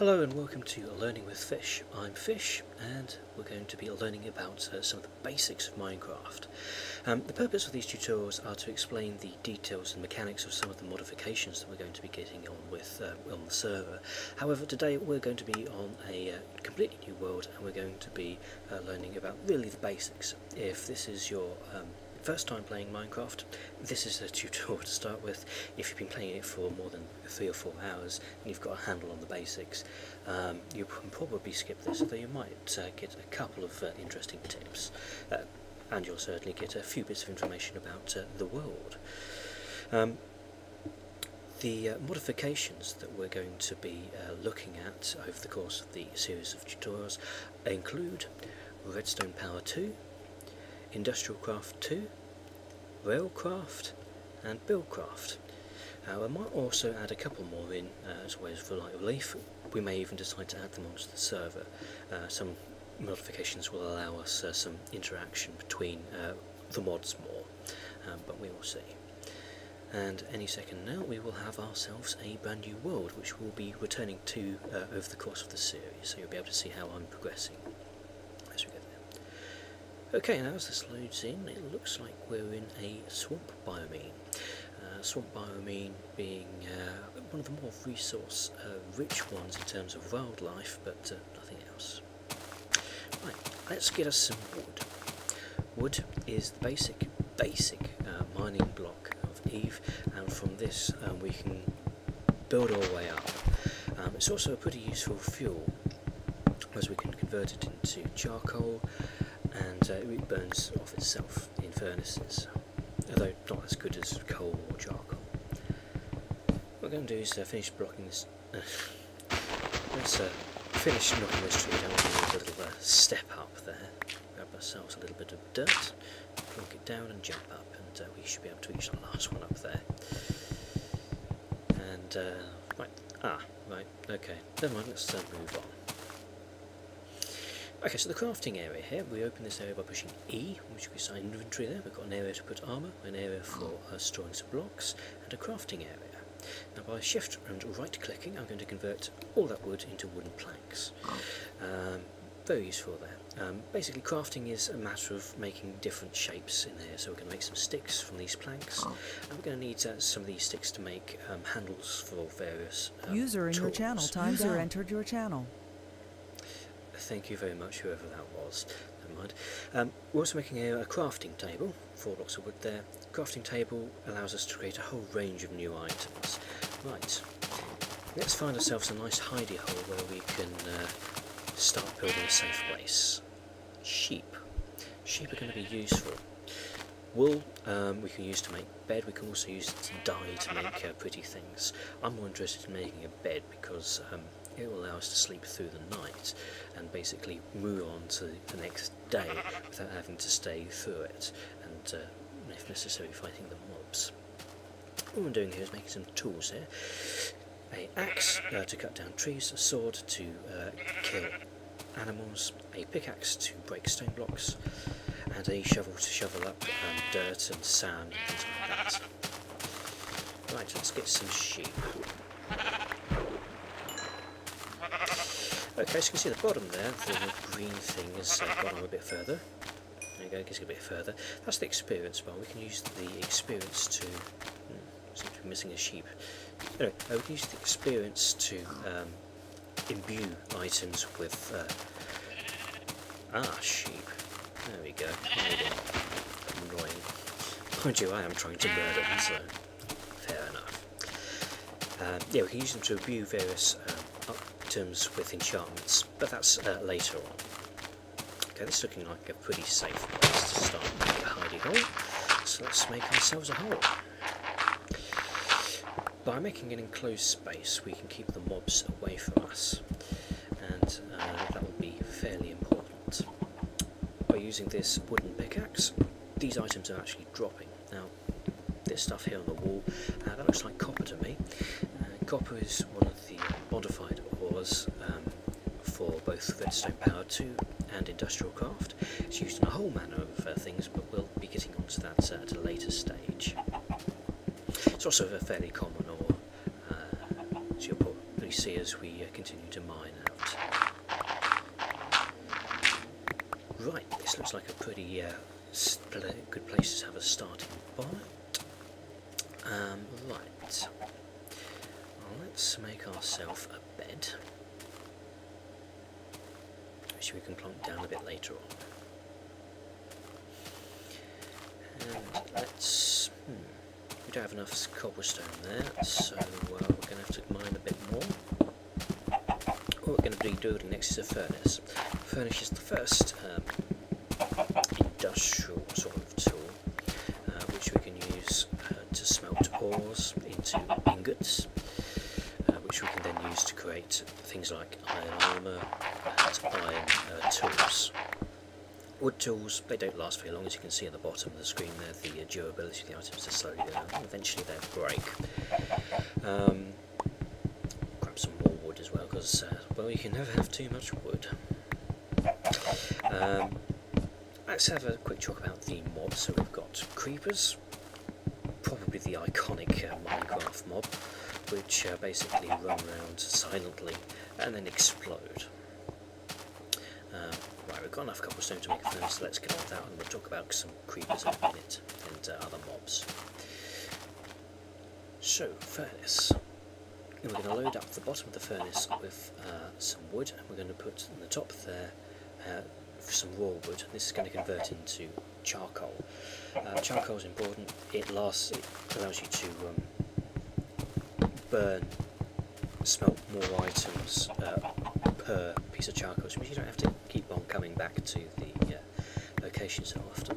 Hello and welcome to Learning with Fish. I'm Fish and we're going to be learning about some of the basics of Minecraft. The purpose of these tutorials are to explain the details and mechanics of some of the modifications that we're going to be getting on with on the server. However, today we're going to be on a completely new world and we're going to be learning about really the basics. If this is your first time playing Minecraft, this is a tutorial to start with. If you've been playing it for more than 3 or 4 hours and you've got a handle on the basics, you can probably skip this, although you might get a couple of interesting tips, and you'll certainly get a few bits of information about the world. The modifications that we're going to be looking at over the course of the series of tutorials include Redstone Power 2, Industrial Craft 2, Railcraft and Buildcraft. I might also add a couple more in as a way for light relief. We may even decide to add them onto the server. Some modifications will allow us some interaction between the mods more, but we will see. And any second now we will have ourselves a brand new world which we'll be returning to over the course of the series, so you'll be able to see how I'm progressing as we go there. Okay, now as this loads in, it looks like we're in a swamp biome. Swamp biome being one of the more resource rich ones in terms of wildlife, but nothing else. Right, let's get us some wood. Wood is the basic mining block of Eve, and from this we can build our way up. It's also a pretty useful fuel, as we can convert it into charcoal, and it burns off itself in furnaces, although not as good as coal or charcoal. What we're going to do is finish blocking this. Let's finish knocking this tree down. We'll do a little step up there. Grab ourselves a little bit of dirt, plonk it down and jump up, and we should be able to reach the last one up there. And right, okay, never mind, let's move on. Okay, so the crafting area here, we open this area by pushing E, which we say inventory there. We've got an area to put armour, an area for storing some blocks, and a crafting area. Now by shift and right clicking, I'm going to convert all that wood into wooden planks. Very useful there. Basically crafting is a matter of making different shapes in here, so we're going to make some sticks from these planks, and we're going to need some of these sticks to make handles for various User in tools. your channel, user entered your channel. Thank you very much, whoever that was. Never mind. We're also making a crafting table, 4 blocks of wood there. Crafting table allows us to create a whole range of new items. Right, let's find ourselves a nice hidey hole where we can start building a safe place. Sheep. Sheep are going to be useful. Wool we can use to make bed, we can also use it to dye to make pretty things. I'm more interested in making a bed because it will allow us to sleep through the night and basically move on to the next day without having to stay through it and, if necessary, fighting the mobs. What I'm doing here is making some tools here. An axe to cut down trees, a sword to kill animals, a pickaxe to break stone blocks, and a shovel to shovel up dirt and sand and things like that. Right, let's get some sheep. Okay, so you can see at the bottom there, the green thing has gone on a bit further. There you go, it gets a bit further. That's the experience bar. We can use the experience to... seem to be missing a sheep. Anyway, we can use the experience to imbue items with... sheep. There we go. Annoying. Mind you, I am trying to murder them, so... fair enough. Yeah, we can use them to imbue various... items with enchantments, but that's later on. Okay, this is looking like a pretty safe place to start making a hidey hole, so let's make ourselves a hole. By making an enclosed space, we can keep the mobs away from us, and that will be fairly important. By using this wooden pickaxe, these items are actually dropping. Now, this stuff here on the wall, that looks like copper to me. Copper is one of the modified ores for both Redstone Power 2 and Industrial Craft. It's used in a whole manner of things, but we'll be getting onto that at a later stage. It's also a fairly common ore, so you'll probably hopefully see as we continue to mine out. Right, this looks like a pretty good place to have a starting point. Right, let's make ourselves a bed, which we can plonk down a bit later on. And let's... we don't have enough cobblestone there, so we're going to have to mine a bit more. What we're going to be building next is a furnace. A furnace is the first industrial sort of tool which we can use to smelt ores into ingots, which we can then use to create things like iron armour and iron tools. Wood tools, they don't last very long, as you can see at the bottom of the screen there. The durability of the items is slowly going down. Eventually they'll break. Grab some more wood as well, because well, you can never have too much wood. Let's have a quick talk about the mobs. So we've got creepers, probably the iconic Minecraft mob, which basically run around silently and then explode. Right, we've got enough cobblestone to make a furnace, so let's get on with that, and we'll talk about some creepers in a minute and other mobs. So, furnace. And we're going to load up the bottom of the furnace with some wood, and we're going to put on the top there some raw wood. This is going to convert into charcoal. Charcoal is important. It allows you to smelt more items per piece of charcoal, which means you don't have to keep on coming back to the location so often.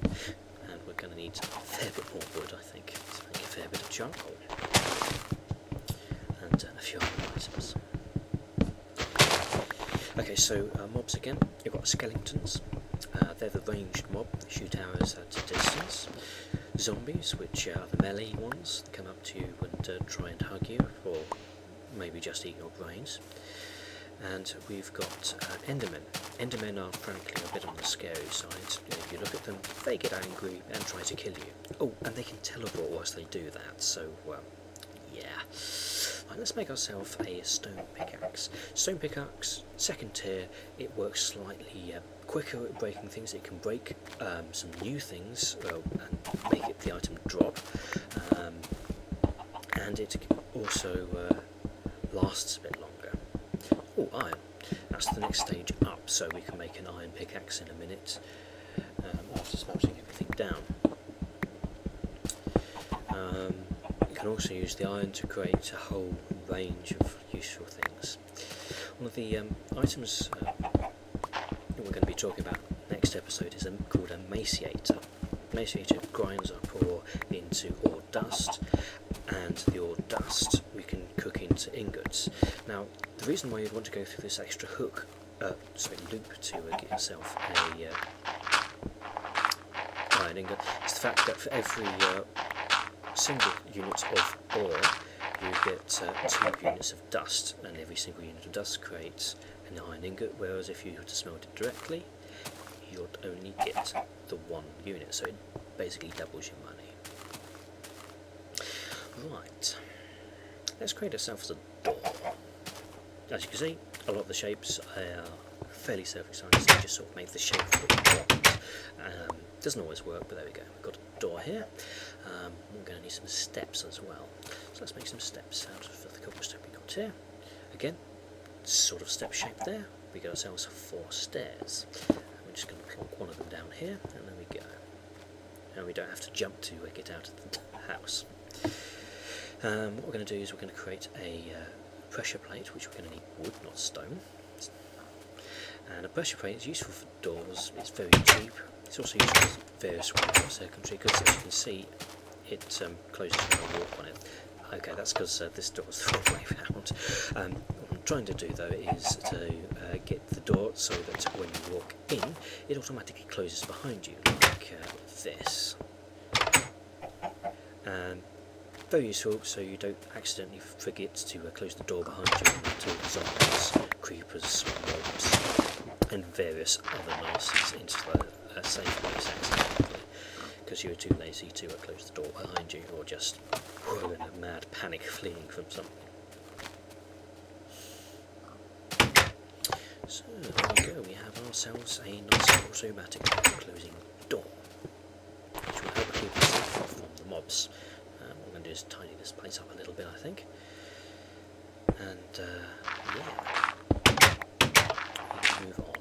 And we're going to need a fair bit more wood, I think, to make a fair bit of charcoal. And a few other items. Okay, so mobs again. You've got skeletons. They're the ranged mob. They shoot arrows at a distance. Zombies, which are the melee ones, that come up to you and try and hug you, or maybe just eat your brains. And we've got Endermen. Endermen are frankly a bit on the scary side. If you look at them, they get angry and try to kill you. Oh, and they can teleport whilst they do that, so yeah. Right, let's make ourselves a stone pickaxe. Stone pickaxe, second tier. It works slightly quicker at breaking things. It can break some new things and make the item drop. And it also lasts a bit longer. Oh, iron. That's the next stage up, so we can make an iron pickaxe in a minute after smelting everything down. You can also use the iron to create a whole range of useful things. One of the items that we're going to be talking about next episode is called a maciator. Maciator grinds up ore into ore dust, and the ore dust we can cook into ingots. Now, the reason why you'd want to go through this extra loop to get yourself a iron ingot is the fact that for every single unit of ore you get 2 units of dust, and every single unit of dust creates an iron ingot, whereas if you were to smelt it directly you'd only get the 1 unit, so it basically doubles your money. Right, let's create ourselves a door. As you can see, a lot of the shapes are fairly self-explanatory, so just sort of make the shape that we want. Doesn't always work, but there we go. We've got a door here. We're going to need some steps as well. So let's make some steps out of the cobblestone we got here. Again, sort of step shape there. We get ourselves 4 stairs. We're just going to plonk one of them down here, and there we go. And we don't have to jump to get out of the house. What we're going to do is we're going to create a pressure plate, which we're going to need wood, not stone. And a pressure plate is useful for doors. It's very cheap. It's also useful for various water circuitry, because as you can see, it closes when I walk on it. Okay, that's because this door is the wrong way round. What I'm trying to do though is to get the door so that when you walk in, it automatically closes behind you, like this. Very useful, so you don't accidentally forget to close the door behind you until zombies, creepers, mobs, and various other nasties into the safe place accidentally, because you're too lazy to close the door behind you, or just in a mad panic fleeing from something. So there we go, we have ourselves a nice automatic closing door, which will help keep us safe from the mobs. What we're going to do is tidy this place up a little bit, I think. And yeah, we can move on.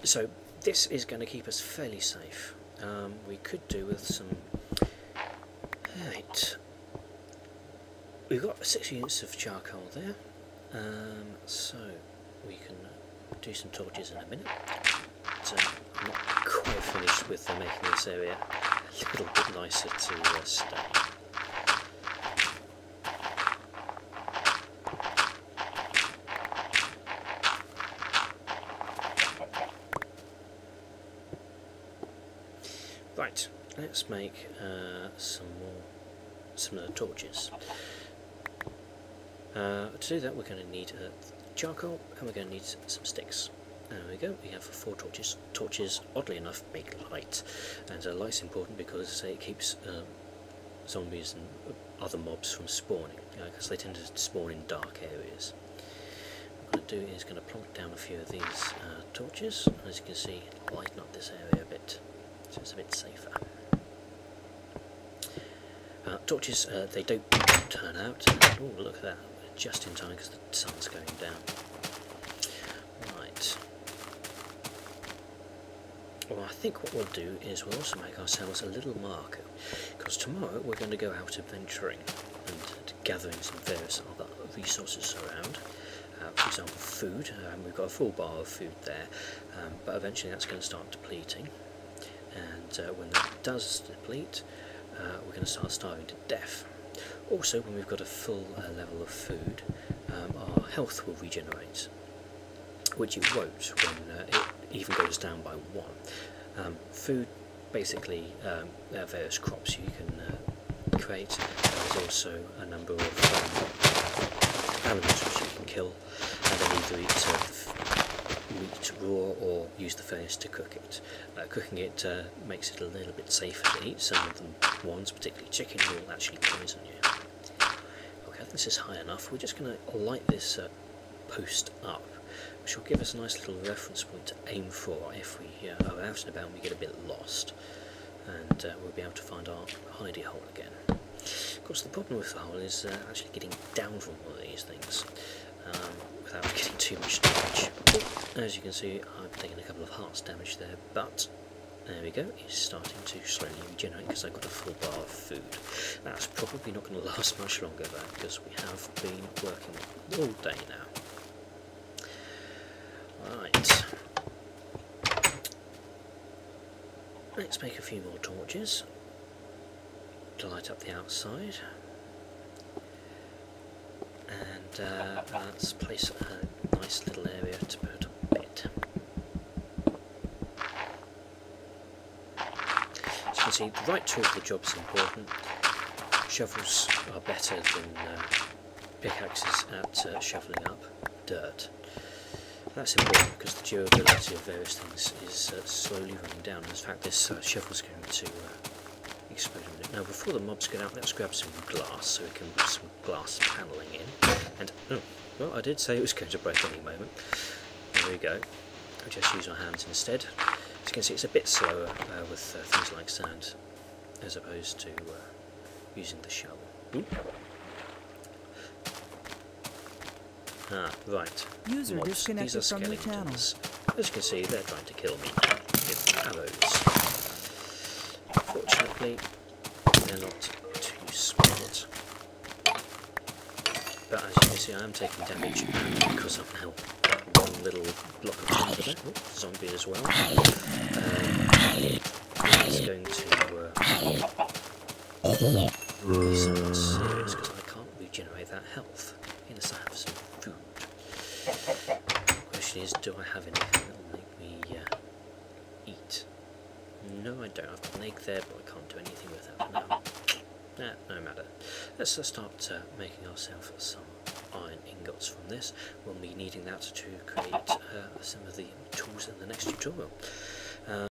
So this is going to keep us fairly safe. We could do with some... Right, we've got 6 units of charcoal there, so we can do some torches in a minute. But, I'm not quite finished with making this area a little bit nicer to stay. Right, let's make some more similar torches. To do that, we're going to need charcoal, and we're going to need some sticks. There we go, we have 4 torches. Torches, oddly enough, make light, and light's important because it keeps zombies and other mobs from spawning, because they tend to spawn in dark areas. What I'm going to do is going to plonk down a few of these torches, and as you can see, lighten up this area a bit, so it's a bit safer. Torches, they don't turn out. Oh, look at that, just in time because the sun's going down. Right. Well, I think what we'll do is we'll also make ourselves a little marker, because tomorrow we're going to go out adventuring and gathering some various other resources around. For example, food. We've got a full bar of food there, but eventually that's going to start depleting, and when that does deplete, we're going to start starving to death. Also, when we've got a full level of food, our health will regenerate, which it won't when it even goes down by 1. Food, basically, there are various crops you can create. There's also a number of animals which you can kill, and then either eat meat raw or use the furnace to cook it. Cooking it makes it a little bit safer to eat. Some of them ones, particularly chicken, will actually poison you. Okay, I think this is high enough. We're just going to light this post up, which will give us a nice little reference point to aim for if we are out and about and we get a bit lost, and we'll be able to find our hidey hole again. Of course, the problem with the hole is actually getting down from one of these things without getting too much damage. As you can see, I've taken a couple of hearts damage there, but there we go, it's starting to slowly regenerate because I've got a full bar of food. That's probably not going to last much longer though, because we have been working all day now. Right, let's make a few more torches to light up the outside, and let's place a nice little area to put a bed. As you can see, the right tool for the job is important. Shovels are better than pickaxes at shoveling up dirt. That's important because the durability of various things is slowly running down. In fact, this shovel is going to explode in a minute. Now, before the mobs get out, let's grab some glass so we can put some glass panelling in. And, oh, well, I did say it was going to break any moment. There we go. I'll just use our hands instead. As you can see, it's a bit slower with things like sand as opposed to using the shovel. Ah, right. User Mobs. disconnected These are from your channel. skeletons. As you can see, they're trying to kill me with arrows. Fortunately, they're not too smart. But as you can see, I am taking damage because I'm now one little block of timber. Oh, zombie as well. It's going to be somewhat serious because I can't regenerate that health unless I have some food. The question is, do I have anything that will make me eat? No, I don't. I've got an egg there, but I can't do anything with that for now. No matter. Let's start making ourselves some iron ingots from this. We'll be needing that to create some of the tools in the next tutorial.